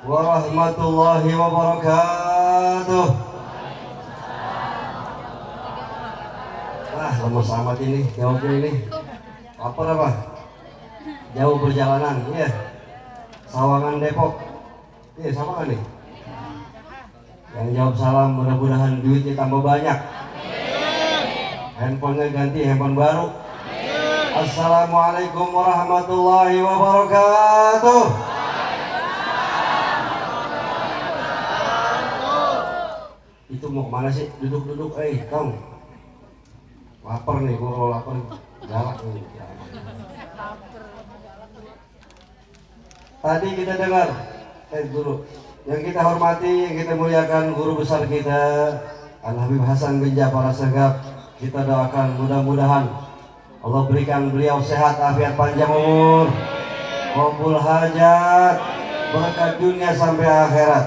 warahmatullahi wabarakatuh. Ah, lemes amat ini jawabnya ini. Lapar apa? Jauh perjalanan, iya. Sawangan Depok. Iya, sama kan nih? Yang jawab salam, mudah-mudahan duitnya tambah banyak. Handphonenya ganti handphone baru. Assalamualaikum warahmatullahi wabarakatuh. Itu mau kemana sih? Duduk-duduk, kamu. Lapar nih, gua kalau lapar galak nih. Tadi kita dengar, guru yang kita hormati, yang kita muliakan, guru besar kita Al-Habib Hasan bin Ja'far As-Sagaf. Kita doakan mudah-mudahan Allah berikan beliau sehat, afiat, panjang umur, qabul hajat, berkat dunia sampai akhirat.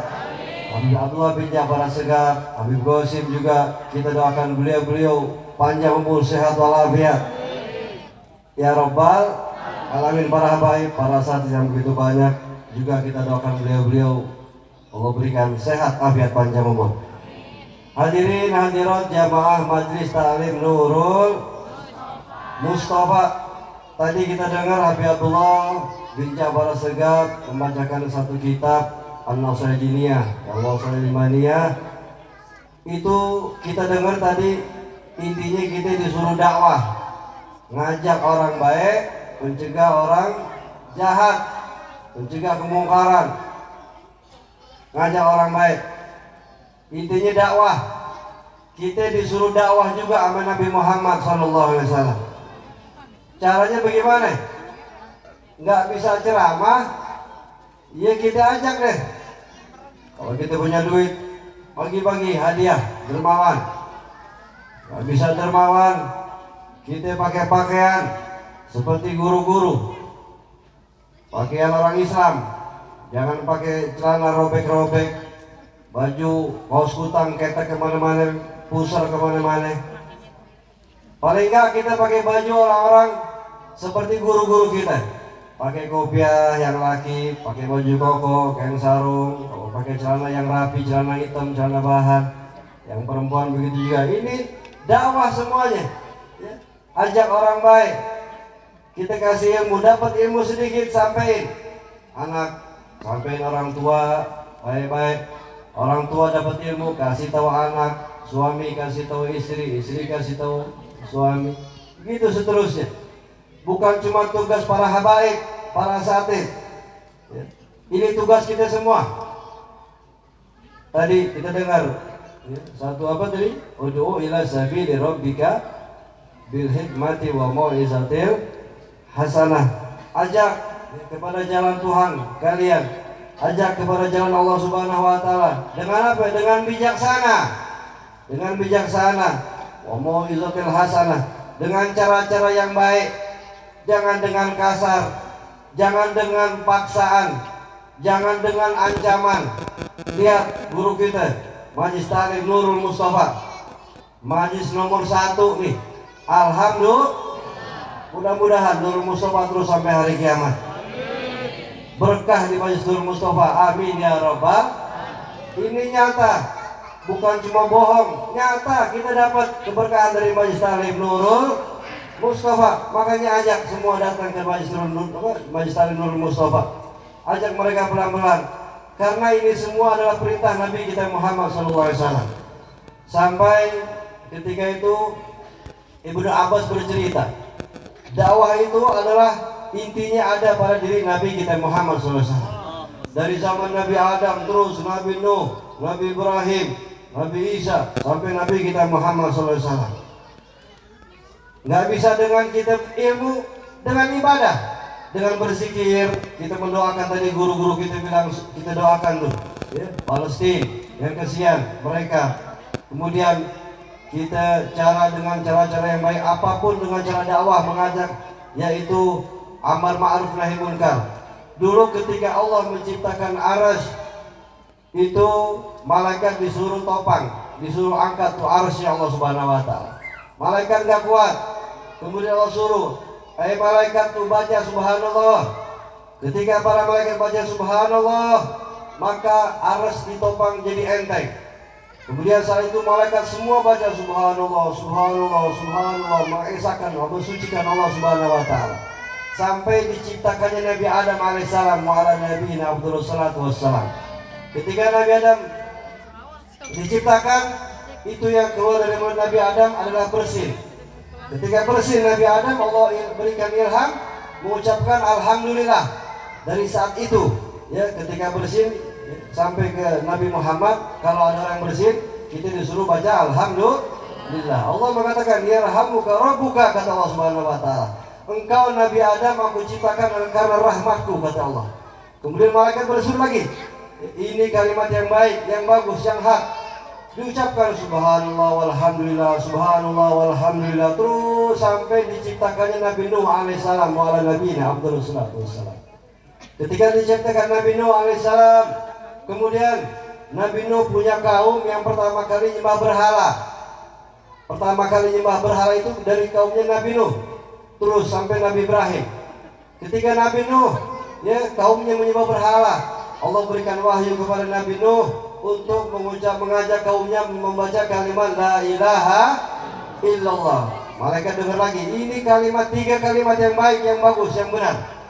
Habib Abdullah bin Ja'far As-Sagaf, Habib Gosim juga kita doakan beliau panjang umur, sehat walafiat. Ya Rabbal alamin. Para habaib, para satria yang begitu banyak juga kita doakan beliau Allah berikan sehat, afiat, panjang umur. Hadirin hadirat jamaah Majelis Ta'lim Nurul Mustafa. Tadi kita dengar Habib Abdullah bin Ja'far As-Sagaf membacakan satu kitab An-Nasrajiniyah, Al-Nasrajiniyah. Itu kita dengar tadi intinya kita disuruh dakwah, ngajak orang baik, mencegah orang jahat, mencegah kemungkaran, ngajak orang baik. Intinya dakwah. Kita disuruh dakwah juga sama Nabi Muhammad SAW. Caranya bagaimana? Nggak bisa ceramah, ya kita ajak deh. Kalau kita punya duit, bagi-bagi hadiah, dermawan. Nggak bisa dermawan, kita pakai pakaian seperti guru-guru, pakaian orang Islam. Jangan pakai celana robek-robek, baju kaos kutang ketek kemana-mana, pusar kemana-mana. Paling enggak kita pakai baju orang-orang seperti guru-guru kita, pakai kopiah yang laki, pakai baju koko, kain sarung. Kalau pakai celana yang rapi, celana hitam, celana bahan. Yang perempuan begitu juga. Ini dakwah semuanya, ya. Ajak orang baik, kita kasih ilmu, dapat ilmu sedikit sampaikan anak, sampaikan orang tua baik-baik. Orang tua dapat ilmu, kasih tahu anak, suami kasih tahu istri, istri kasih tahu suami, begitu seterusnya. Bukan cuma tugas para habaib, para satid, ya. Ini tugas kita semua. Tadi kita dengar, ya, satu apa tadi? Ud'u ila sabili rabbika bil hikmati wa mau'izatil hasanah. Ajak, ya, kepada jalan Tuhan kalian. Ajak kepada jalan Allah Subhanahu wa taala. Dengan apa? Dengan bijaksana. Dengan bijaksana. Wa mau'izatil hasanah. Dengan cara-cara yang baik. Jangan dengan kasar. Jangan dengan paksaan. Jangan dengan ancaman. Lihat guru kita, Majelis Ta'lim Nurul Mustafa, majelis nomor 1 nih. Alhamdulillah. Mudah-mudahan Nurul Mustafa terus sampai hari kiamat. Berkah di Majelis Nurul Mustafa. Amin ya Rabbal. Ini nyata, bukan cuma bohong. Nyata kita dapat keberkahan dari Majelis Ta'lim Nurul Mustafa. Makanya ajak semua datang ke Majelis Ta'lim Nurul Mustafa. Ajak mereka pelan-pelan, karena ini semua adalah perintah Nabi kita Muhammad SAW. Sampai ketika itu Ibnu Abbas bercerita, dakwah itu adalah intinya ada pada diri Nabi kita Muhammad SAW. Dari zaman Nabi Adam terus Nabi Nuh, Nabi Ibrahim, Nabi Isa, sampai Nabi kita Muhammad SAW. Nggak bisa dengan kita ilmu, dengan ibadah, dengan berzikir. Kita mendoakan tadi guru-guru kita bilang, kita doakan tuh, ya, Palestina yang kesian mereka. Kemudian kita dengan cara-cara yang baik, apapun dengan cara dakwah, mengajak, yaitu amar ma'ruf nahi munkar. Dulu ketika Allah menciptakan arasy, itu malaikat disuruh topang, disuruh angkat tuh arasy Allah Subhanahu wa taala. Malaikat gak kuat. Kemudian Allah suruh, malaikat tuh baca subhanallah. Ketika para malaikat baca subhanallah, maka aras ditopang jadi enteng. Kemudian saat itu malaikat semua baca subhanallah, subhanallah, subhanallah, mengesahkan, mensucikan Allah Subhanahu wa taala. Sampai diciptakannya Nabi Adam alaihissalam wa ala nabiyina Abdullah salatu wassalam. Ketika Nabi Adam diciptakan, itu yang keluar dari mulut Nabi Adam adalah bersin. Ketika bersin Nabi Adam, Allah berikan ilham mengucapkan alhamdulillah. Dari saat itu, ya, ketika bersin sampai ke Nabi Muhammad, kalau ada orang bersin, kita disuruh baca alhamdulillah. Allah mengatakan, yarhamuka rabbuka, kata Allah Subhanahu wa taala. Engkau Nabi Adam aku ciptakan karena rahmatku, kata Allah. Kemudian malaikat bersuruh lagi, ini kalimat yang baik, yang bagus, yang hak. Diucapkan subhanallah walhamdulillah, subhanallah walhamdulillah, terus sampai diciptakannya Nabi Nuh alaihissalam wa ala nabiyina Abdullah salatu wassalam. Ketika diciptakan Nabi Nuh alaihissalam, kemudian Nabi Nuh punya kaum yang pertama kali nyembah berhala. Pertama kali nyembah berhala itu dari kaumnya Nabi Nuh, terus sampai Nabi Ibrahim. Ketika Nabi Nuh, ya, kaumnya menyembah berhala, Allah berikan wahyu kepada Nabi Nuh untuk mengajak kaumnya membaca kalimat la ilaha illallah. Malaikat dengar lagi, ini kalimat, 3 kalimat yang baik, yang bagus, yang benar.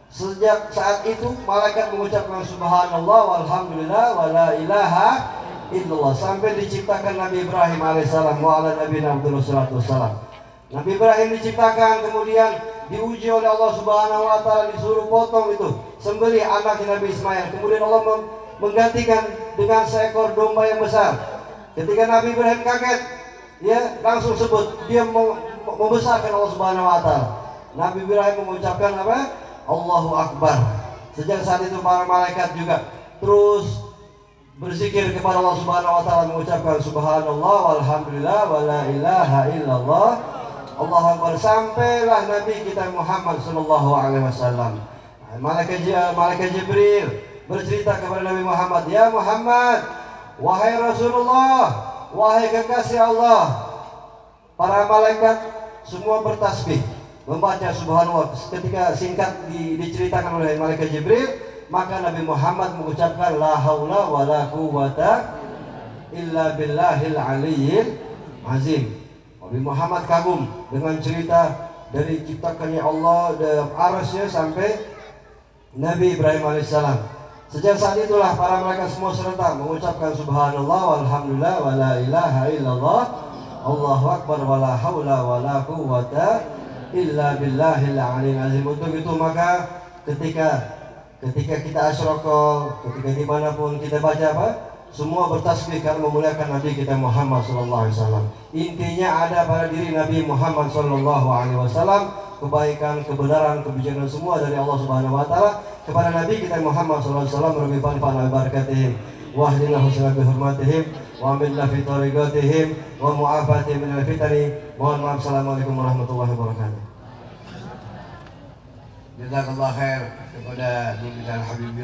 Sejak saat itu malaikat mengucapkan subhanallah walhamdulillah wa la ilaha illallah sampai diciptakan Nabi Ibrahim alaihissalam wa ala nabiyina Abdullah salatu wassalam. Nabi Ibrahim diciptakan, kemudian diuji oleh Allah Subhanahu wa taala, disuruh potong itu, sembelih anak Nabi Ismail. Kemudian Allah menggantikan dengan seekor domba yang besar. Ketika Nabi Ibrahim kaget, ya, langsung sebut, dia membesarkan Allah Subhanahu wa taala. Nabi Ibrahim mengucapkan apa? Allahu Akbar. Sejak saat itu para malaikat juga terus berzikir kepada Allah Subhanahu wa taala, mengucapkan subhanallah walhamdulillah wa la ilaha illallah, Allahu Akbar, sampailah Nabi kita Muhammad sallallahu alaihi wasallam. Malaikat Jibril bercerita kepada Nabi Muhammad, ya Muhammad, wahai Rasulullah, wahai kekasih Allah. Para malaikat semua bertasbih, membaca subhanallah. Ketika singkat diceritakan oleh malaikat Jibril, maka Nabi Muhammad mengucapkan la haula wa la quwwata illa billahil aliyyil azim. Nabi Muhammad kagum dengan cerita dari ciptakannya Allah arasnya sampai Nabi Ibrahim alaihissalam. Sejak saat itulah para malaikat semua serentak mengucapkan subhanallah walhamdulillah wa la ilaha illallah, Allahu akbar wa la haula wa la quwwata illa billahil aliyil azim. Untuk itu maka ketika kita asyraqah, ketika dimanapun kita baca apa, semua bertasbih karena memuliakan Nabi kita Muhammad sallallahu alaihi wasallam. Intinya ada pada diri Nabi Muhammad sallallahu alaihi wasallam kebaikan, kebenaran, kebijakan semua dari Allah Subhanahu wa taala kepada Nabi kita Muhammad sallallahu alaihi wasallam. Rabbi fanfa'na bi barakatihim wa ahdina husna bi hurmatihim wa amilna fi tariqatihim wa mu'afatihim min al-fitani. Mohon maaf. Assalamualaikum warahmatullahi wabarakatuh. Jazakallah khair kepada Duli dan Habib.